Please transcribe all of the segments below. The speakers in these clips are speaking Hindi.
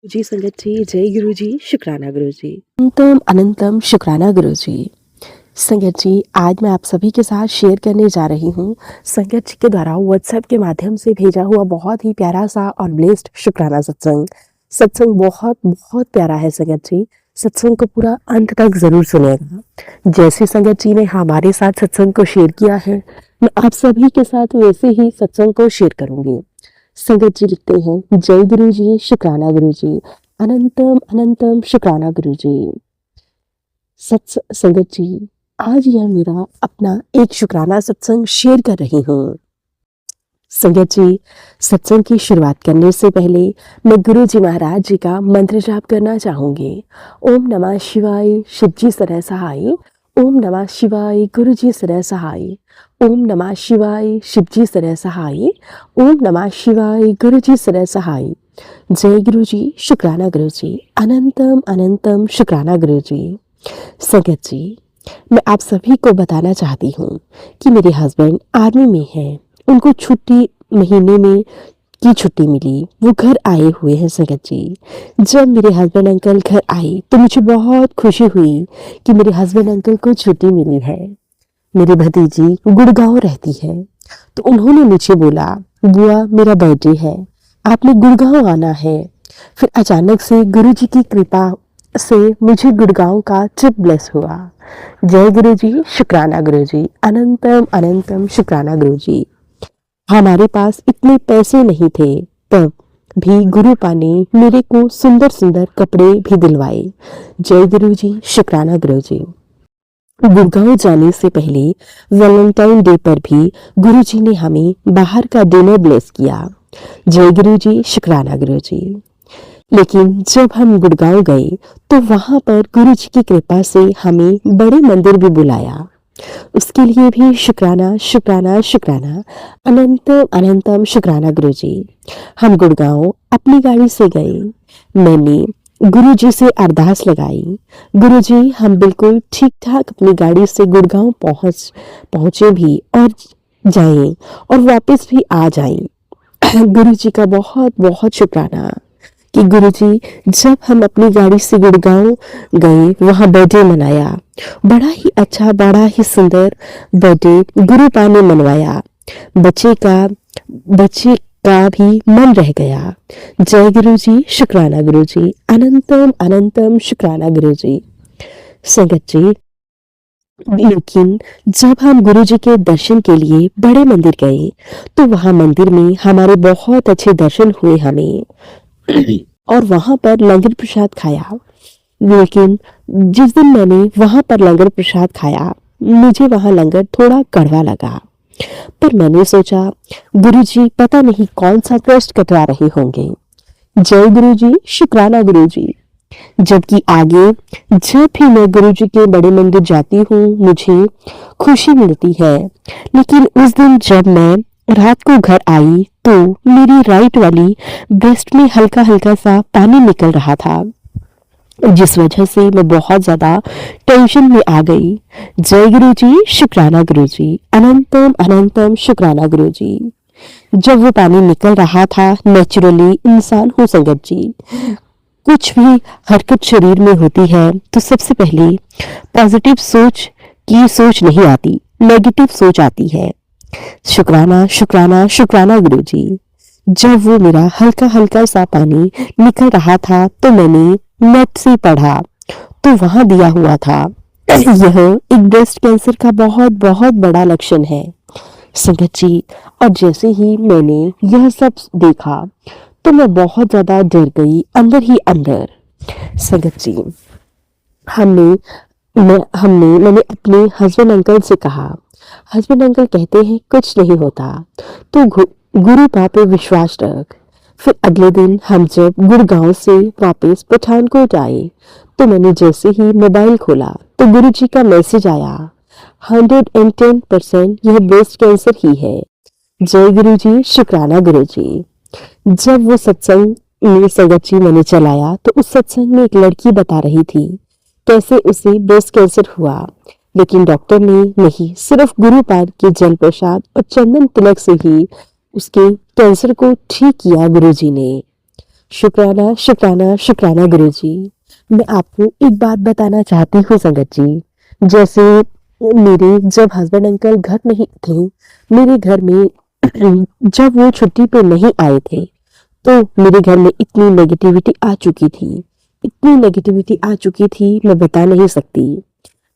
जी संगत जी, जय गुरु जी, शुक्राना गुरु जी। अनंतम अनंतम शुक्राना गुरु जी। संगत जी, आज मैं आप सभी के साथ शेयर करने जा रही हूँ संगत जी के द्वारा व्हाट्सएप के माध्यम से भेजा हुआ बहुत ही प्यारा सा और ब्लेस्ड शुक्राना सत्संग। सत्संग बहुत बहुत प्यारा है संगत जी। सत्संग को पूरा अंत तक जरूर सुनेगा। जैसे संगत जी ने हमारे साथ सत्संग को शेयर किया है, मैं आप सभी के साथ वैसे ही सत्संग को शेयर करूंगी। संगत जी लिखते हैं, जय गुरु जी, शुक्राना गुरु जी, अनंतम अनंतम शुक्राना गुरु जी। संगत जी, आज यह मेरा अपना एक शुक्राना सत्संग शेयर कर रही हूँ। संगत जी, सत्संग की शुरुआत करने से पहले मैं गुरु जी महाराज जी का मंत्र जाप करना चाहूंगी। ओम नमः शिवाय, शिव जी सदा सहाय। ओम नमः शिवाय, गुरु जी सदा सहाय। ओम नमः शिवाय, शिव जी सदा सहाय। ओम नमः शिवाय, गुरु जी सदा सहाय। जय गुरु जी, शुक्राना गुरु जी, अनंतम अनंतम शुक्राना गुरु जी। संगत जी, मैं आप सभी को बताना चाहती हूँ कि मेरे हस्बैंड आर्मी में हैं। उनको छुट्टी महीने में की छुट्टी मिली, वो घर आए हुए हैं संगत जी। जब मेरे हस्बैंड अंकल घर आए तो मुझे बहुत खुशी हुई कि मेरे हस्बैंड अंकल को छुट्टी मिली है। मेरी भतीजी गुड़गांव रहती है, तो उन्होंने मुझे बोला, बुआ मेरा बर्थडे है, आपने गुड़गांव आना है। फिर अचानक से गुरु जी की कृपा से मुझे गुड़गांव का ट्रिप ब्लेस हुआ। जय गुरु जी, शुक्राना गुरु जी, अनंतम अनंतम शुक्राना गुरु जी। हमारे पास इतने पैसे नहीं थे, तब भी गुरु पा ने मेरे को सुंदर सुंदर कपड़े भी दिलवाए। जय गुरु जी, शुक्राना गुरु जी। गुड़गांव जाने से पहले वैलेंटाइन डे पर भी गुरु जी ने हमें बाहर का डिनर ब्लेस किया। जय गुरु जी, शुक्राना गुरु जी। लेकिन जब हम गुड़गांव गए तो वहां पर गुरु जी की कृपा से हमें बड़े मंदिर भी बुलाया। उसके लिए भी शुक्राना शुक्राना शुक्राना, अनंतम अनंतम शुक्राना गुरु जी। हम गुड़गांव अपनी गाड़ी से गए। मैंने गुरु जी से अरदास लगाई, गुरु जी हम बिल्कुल ठीक ठाक अपनी गाड़ी से गुड़गांव पहुंचे भी और जाएं और वापस भी आ जाएं। गुरु जी का बहुत बहुत शुक्राना कि गुरुजी जब हम अपनी गाड़ी से गुड़गांव गए, वहां बर्थडे मनाया। बड़ा ही अच्छा, बड़ा ही सुंदर बर्थडे गुरु पा ने मनवाया। बच्चे का भी मन रह गया। जय गुरु जी, शुक्राना गुरु जी, अनंतम अनंतम शुक्राना गुरु जी। संगत जी, लेकिन जब हम गुरु जी के दर्शन के लिए बड़े मंदिर गए तो वहां मंदिर में हमारे बहुत अच्छे दर्शन हुए हमें और वहां पर लंगर प्रसाद खाया। लेकिन जिस दिन मैंने वहां पर लंगर प्रसाद खाया, मुझे वहां लंगर थोड़ा कड़वा लगा। पर मैंने सोचा, गुरुजी पता नहीं कौन सा टेस्ट कटवा रहे होंगे। जय गुरु जी, शुक्राना गुरु जी। जबकि आगे जब भी मैं गुरु जी के बड़े मंदिर जाती हूँ मुझे खुशी मिलती है। लेकिन उस दिन जब मैं रात को घर आई तो मेरी राइट वाली ब्रेस्ट में हल्का हल्का सा पानी निकल रहा था, जिस वजह से मैं बहुत ज्यादा टेंशन में आ गई। जय गुरु जी, शुक्राना गुरु जी, अनंतम अनंतम शुक्राना गुरु जी। जब वो पानी निकल रहा था, नेचुरली इंसान हूँ संगत जी, कुछ भी हरकत शरीर में होती है तो सबसे पहले पॉजिटिव सोच की सोच नहीं आती, नेगेटिव सोच आती है। शुक्राना शुक्राना शुक्राना गुरु जी। जब वो मेरा हल्का हल्का सा पानी निकल रहा था तो मैंने नेट से पढ़ा तो वहां दिया हुआ था, यह एक ब्रेस्ट कैंसर का बहुत बहुत बड़ा लक्षण है संगत जी। और जैसे ही मैंने यह सब देखा तो मैं बहुत ज्यादा डर गई अंदर ही अंदर। संगत जी, मैंने अपने हस्बैंड अंकल से कहा। हस्बैंड अंकल कहते हैं कुछ नहीं होता, तो गुरु पा पे विश्वास रख। फिर अगले दिन हम जब गुड़गांव से वापस पठानकोट आए तो मैंने जैसे ही मोबाइल खोला तो गुरु जी का मैसेज आया, 110% यह ब्रेस्ट कैंसर ही है। जय गुरु जी, शुक्राना गुरु जी। जब वो सत्संग में संगत जी मैंने चलाया तो उस सत्संग में एक लड़की बता रही थी कैसे उसे ब्रेस्ट कैंसर हुआ, लेकिन डॉक्टर ने नहीं, सिर्फ गुरुपाद के जल प्रसाद और चंदन तिलक से ही उसके कैंसर को ठीक किया गुरुजी ने। शुक्राना शुक्राना शुक्राना गुरुजी। मैं आपको एक बात बताना चाहती हूँ संगत जी। जैसे मेरे जब हस्बैंड अंकल घर नहीं थे, मेरे घर में जब वो छुट्टी पे नहीं आए थे, तो मेरे घर में इतनी नेगेटिविटी आ चुकी थी, इतनी नेगेटिविटी आ चुकी थी, मैं बता नहीं सकती।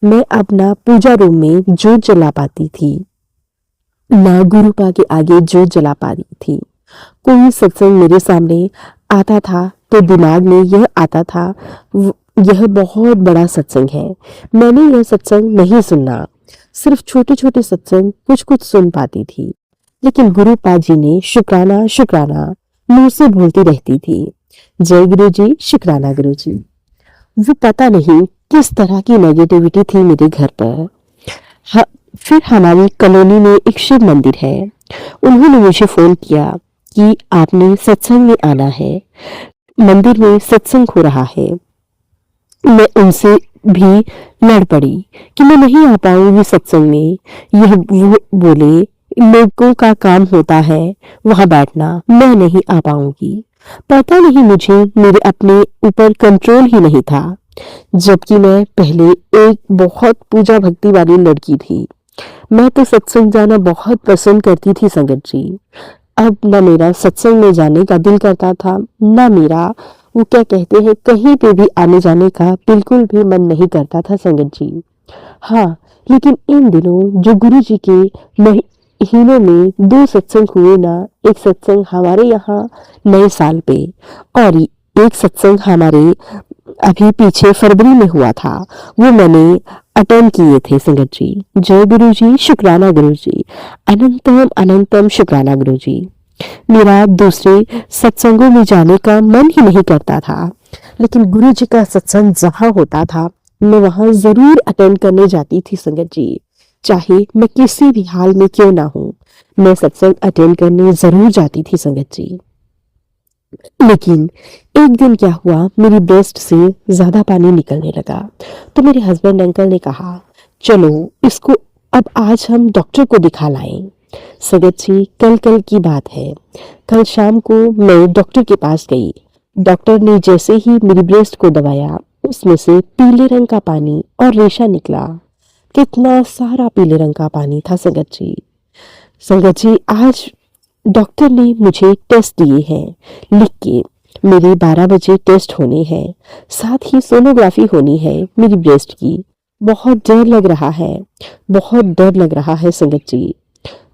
मैं अपना पूजा रूम में जोत जला पाती थी, ना गुरुपा के आगे जोत जला पा रही थी। कोई सत्संग मेरे सामने आता था तो दिमाग में यह आता था, यह बहुत बड़ा सत्संग है, मैंने यह सत्संग नहीं सुनना। सिर्फ छोटे छोटे सत्संग कुछ कुछ सुन पाती थी, लेकिन गुरुपा जी ने शुक्राना शुक्राना मुंह से बोलती रहती थी। जय गुरु जी, शुक्राना गुरु जी। वो पता नहीं किस तरह की नेगेटिविटी थी मेरे घर पर। फिर हमारी कॉलोनी में एक शिव मंदिर है, उन्होंने मुझे फोन किया कि आपने सत्संग में आना है, मंदिर में सत्संग हो रहा है। मैं उनसे भी लड़ पड़ी कि मैं नहीं आ पाऊंगी सत्संग में। यह वो बोले लोगों का काम होता है वहां बैठना, मैं नहीं आ पाऊंगी। पता नहीं मुझे मेरे अपने ऊपर कंट्रोल ही नहीं था, जबकि मैं पहले एक बहुत पूजा भक्ति वाली लड़की थी। मैं तो सत्संग जाना बहुत पसंद करती थी संगत जी। अब न मेरा सत्संग में जाने का दिल करता था, न मेरा वो क्या कहते हैं कहीं पे भी आने जाने का बिल्कुल भी मन नहीं करता था संगत जी। हाँ, लेकिन इन दिनों जो गुरु जी के महीनों में 2 सत्संग हुए ना, एक सत्संग हमारे यहाँ नए साल पे और एक सत्संग हमारे अभी पीछे फरवरी में हुआ था, वो मैंने अटेंड किए थे संगत जी। जय गुरु जी, शुक्राना गुरु जी, अनंतम अनंतम शुक्राना गुरु जी। मेरा दूसरे सत्संगों में जाने का मन ही नहीं करता था, लेकिन गुरु जी का सत्संग जहाँ होता था मैं वहां जरूर अटेंड करने जाती थी संगत जी। चाहे मैं किसी भी हाल में क्यों ना हूं, मैं सत्संग अटेंड करने जरूर जाती थी संगत जी। लेकिन एक दिन क्या हुआ, मेरी ब्रेस्ट से ज्यादा पानी निकलने लगा, तो मेरे हस्बैंड अंकल ने कहा चलो इसको अब आज हम डॉक्टर को दिखा लाएं। सगत जी, कल की बात है, कल शाम को मैं डॉक्टर के पास गई। डॉक्टर ने जैसे ही मेरी ब्रेस्ट को दबाया, उसमें से पीले रंग का पानी और रेशा निकला। कितना सारा पीले रंग का पानी था संगत जी। संगत जी, आज डॉक्टर ने मुझे टेस्ट दिए हैं लिख के। मेरे 12 बजे टेस्ट होने हैं, साथ ही सोनोग्राफी होनी है मेरी ब्रेस्ट की। बहुत डर लग रहा है, बहुत डर लग रहा है संगत जी।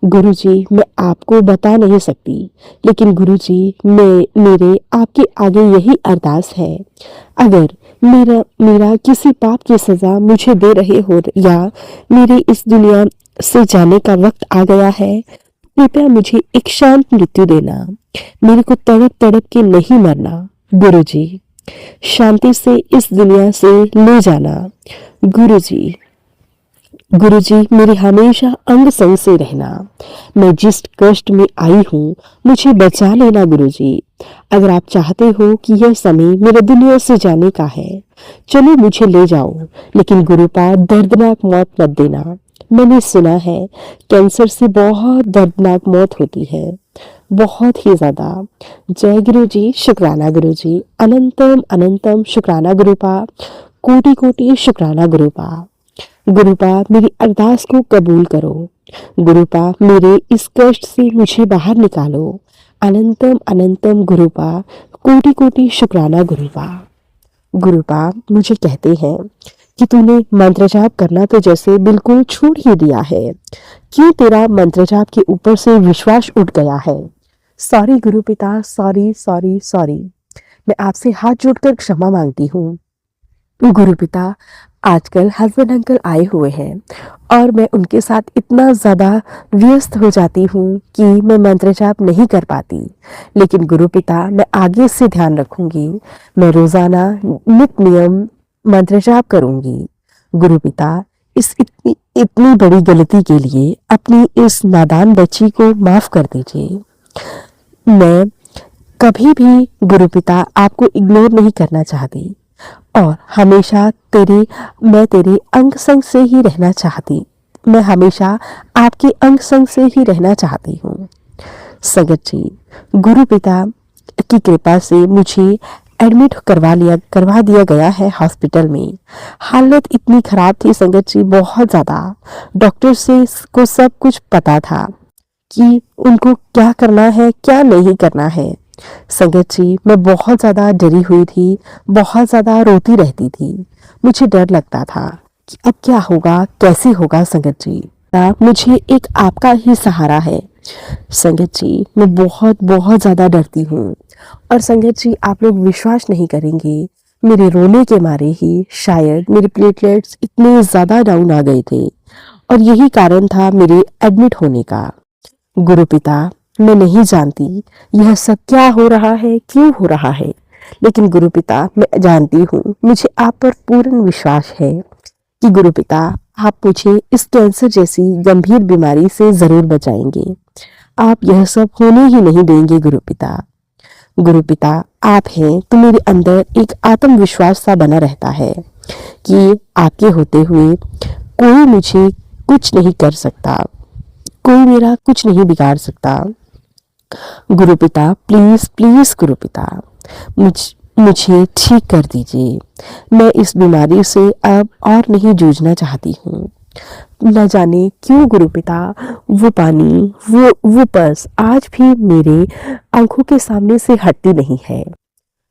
गुरुजी, मैं आपको बता नहीं सकती, लेकिन गुरुजी मेरे आपके आगे यही अरदास है, अगर मेरा किसी पाप की सजा मुझे दे रहे हो या मेरे इस दुनिया से जाने का वक्त आ गया है, कृपया मुझे एक शांत मृत्यु देना, मेरे को तड़प तड़प के नहीं मरना। गुरुजी, शांति से इस दुनिया से ले जाना। गुरुजी, गुरुजी, मेरे हमेशा अंग संग से रहना। मैं जिस कष्ट में आई हूँ मुझे बचा लेना गुरुजी। अगर आप चाहते हो कि यह समय मेरे दुनिया से जाने का है, चलो मुझे ले जाओ, लेकिन गुरुपा दर्दनाक मौत मत देना। मैंने सुना है कैंसर से बहुत दर्दनाक मौत होती है, बहुत ही ज्यादा। जय गुरु जी, शुक्राना गुरु जी, अनंतम अनंतम शुक्राना गुरुपा, कोटि कोटि शुक्राना गुरुपा। गुरुपा, मेरी अरदास को कबूल करो। गुरुपा, मेरे इस कष्ट से मुझे बाहर निकालो। अनंतम अनंतम गुरुपा, कोटि कोटि शुक्राना गुरुपा। गुरुपा मुझे कहते हैं कि तूने मंत्र जाप करना तो जैसे बिल्कुल छोड़ ही दिया है, क्यों तेरा मंत्र जाप के ऊपर से विश्वास उठ गया है। सॉरी गुरुपिता, सॉरी सॉरी सॉरी, मैं आपसे हाथ जोड़कर क्षमा मांगती हूँ। गुरुपिता, आजकल हस्बैंड अंकल आए हुए हैं और मैं उनके साथ इतना ज़्यादा व्यस्त हो जाती हूँ कि मैं मंत्र जाप नहीं कर पाती, लेकिन गुरुपिता मैं आगे से ध्यान रखूंगी, मैं रोज़ाना नित नियम मंत्र जाप करूंगी। गुरुपिता, इस इतनी बड़ी गलती के लिए अपनी इस नादान बच्ची को माफ कर दीजिए। मैं कभी भी गुरुपिता आपको इग्नोर नहीं करना चाहती और हमेशा मैं तेरे अंग संग से ही रहना चाहती, मैं हमेशा आपके अंग संग से ही रहना चाहती हूँ। सगत जी, गुरुपिता की कृपा से मुझे एडमिट करवा दिया गया है हॉस्पिटल में। हालत इतनी खराब थी संगत जी, बहुत ज़्यादा। डॉक्टर से को सब कुछ पता था कि उनको क्या करना है क्या नहीं करना है। संगत जी, मैं बहुत ज़्यादा डरी हुई थी, बहुत ज़्यादा रोती रहती थी। मुझे डर लगता था कि अब क्या होगा, कैसे होगा। संगत जी, मुझे एक आपका ही सहारा है। संगत जी, मैं बहुत बहुत ज़्यादा डरती हूँ। और संगत जी, आप लोग विश्वास नहीं करेंगे, मेरे रोने के मारे ही शायद मेरे प्लेटलेट्स इतने ज़्यादा डाउन आ गए थे और यही कारण था मेरे एडमिट होने का। गुरु पिता, मैं नहीं जानती यह सब क्या हो रहा है, क्यों हो रहा है, लेकिन गुरु पिता मैं जानती हूँ, मुझे आप पर पूर्ण विश्वास है कि गुरु पिता आप मुझे इस कैंसर जैसी गंभीर बीमारी से जरूर बचाएंगे। आप यह सब होने ही नहीं देंगे गुरु पिता। गुरु पिता आप हैं तो मेरे अंदर एक आत्मविश्वास सा बना रहता है कि आपके होते हुए कोई मुझे कुछ नहीं कर सकता, कोई मेरा कुछ नहीं बिगाड़ सकता। गुरु पिता प्लीज प्लीज गुरु पिता मुझे ठीक कर दीजिए। मैं इस बीमारी से अब और नहीं जूझना चाहती हूँ। न जाने क्यों गुरु पिता वो पानी वो पर्स आज भी मेरे आंखों के सामने से हटती नहीं है।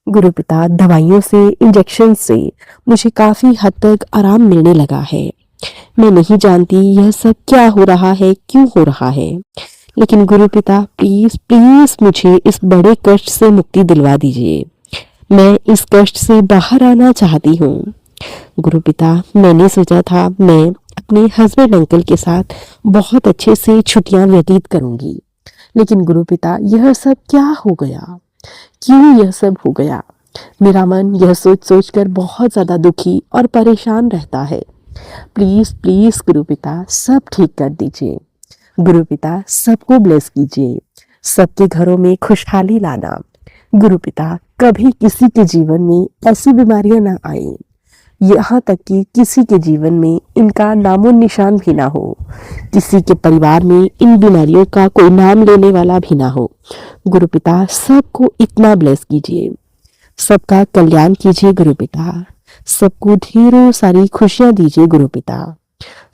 गुरु पिता दवाइयों से, इंजेक्शन से मुझे काफी हद तक आराम मिलने लगा है। मैं नहीं जानती यह सब क्या हो रहा है, क्यों हो रहा है, लेकिन गुरु पिता प्लीज प्लीज मुझे इस बड़े कष्ट से मुक्ति दिलवा दीजिए। मैं इस कष्ट से बाहर आना चाहती हूँ। गुरु पिता मैंने सोचा था मैं अपने हस्बैंड अंकल के साथ बहुत अच्छे से छुट्टियां व्यतीत करूंगी, लेकिन गुरु पिता यह सब क्या हो गया, क्यों यह सब हो गया। मेरा मन यह सोच सोच कर बहुत ज्यादा दुखी और परेशान रहता है। प्लीज प्लीज गुरु पिता सब ठीक कर दीजिए। गुरु पिता सबको ब्लेस कीजिए, सबके घरों में खुशहाली लाना। गुरु पिता कभी किसी के जीवन में ऐसी बीमारियां ना आए, यहाँ तक कि किसी के जीवन में इनका नामो निशान भी ना हो, किसी के परिवार में इन बीमारियों का कोई नाम लेने वाला भी ना हो। गुरु पिता सबको इतना ब्लेस कीजिए, सबका कल्याण कीजिए गुरु पिता, सबको ढेरों सारी खुशियां दीजिए गुरु पिता,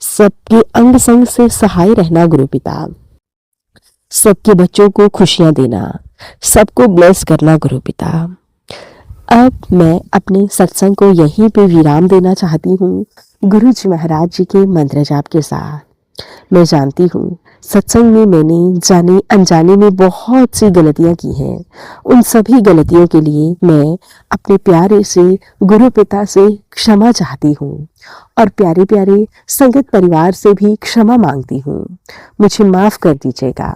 सबके अंग संग से सहाय रहना गुरु पिता, सबके बच्चों को खुशियां देना, सबको ब्लेस करना गुरु पिता। अब मैं अपने सत्संग को यहीं पे विराम देना चाहती हूँ गुरु जी महाराज जी के मंत्र जाप के साथ। मैं जानती हूँ सत्संग में मैंने जाने अनजाने में बहुत सी गलतियां की हैं। उन सभी गलतियों के लिए मैं अपने प्यारे से गुरु पिता से क्षमा चाहती हूँ और प्यारे प्यारे संगत परिवार से भी क्षमा मांगती हूँ। मुझे माफ कर दीजिएगा।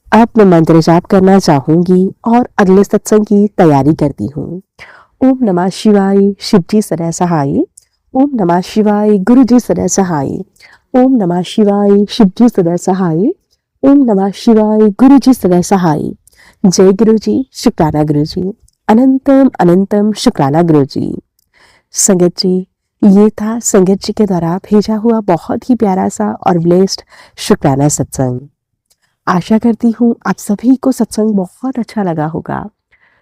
अब मैं मंत्र जाप करना चाहूंगी और अगले सत्संग की तैयारी करती हूँ। ओम नमः शिवाय, शिव जी सदा सहाय। ओम नमः शिवाय, गुरु जी सदा सहाय। ओम नमः शिवाय, शिव जी सदा सहाय। ओम नमः शिवाय, गुरु जी सदा सहाय। जय गुरु जी, शुक्राना गुरु जी, अनंतम अनंतम शुक्राना गुरु जी। संगत जी, ये था संगत जी के द्वारा भेजा हुआ बहुत ही प्यारा सा और ब्लेस्ड शुक्राना सत्संग। आशा करती हूँ आप सभी को सत्संग बहुत अच्छा लगा होगा।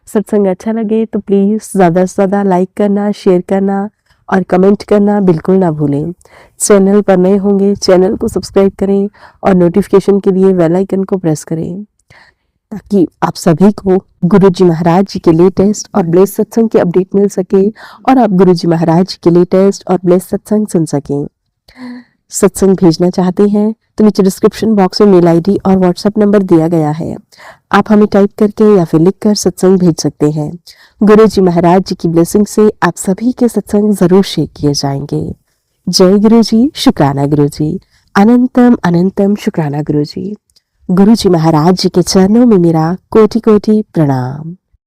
सत्संग अच्छा लगे तो प्लीज़ ज़्यादा से ज़्यादा लाइक करना, शेयर करना और कमेंट करना बिल्कुल ना भूलें। चैनल पर नए होंगे चैनल को सब्सक्राइब करें और नोटिफिकेशन के लिए बेल आइकन को प्रेस करें ताकि आप सभी को गुरु जी महाराज जी के लेटेस्ट और ब्लेस सत्संग की अपडेट मिल सके और आप गुरु जी महाराज जी के लेटेस्ट और ब्लेस सत्संग सुन सकें। सत्संग भेजना चाहते हैं तो नीचे डिस्क्रिप्शन बॉक्स में मेल आईडी और व्हाट्सएप नंबर दिया गया है, आप हमें टाइप करके या फिर लिखकर सत्संग भेज सकते हैं। गुरु जी महाराज जी की ब्लेसिंग से आप सभी के सत्संग जरूर शेयर किए जाएंगे। जय गुरु जी, शुक्राना गुरु जी, अनंतम अनंतम शुक्राना गुरु जी। गुरु जी महाराज जी के चरणों में मेरा कोटि कोटि प्रणाम।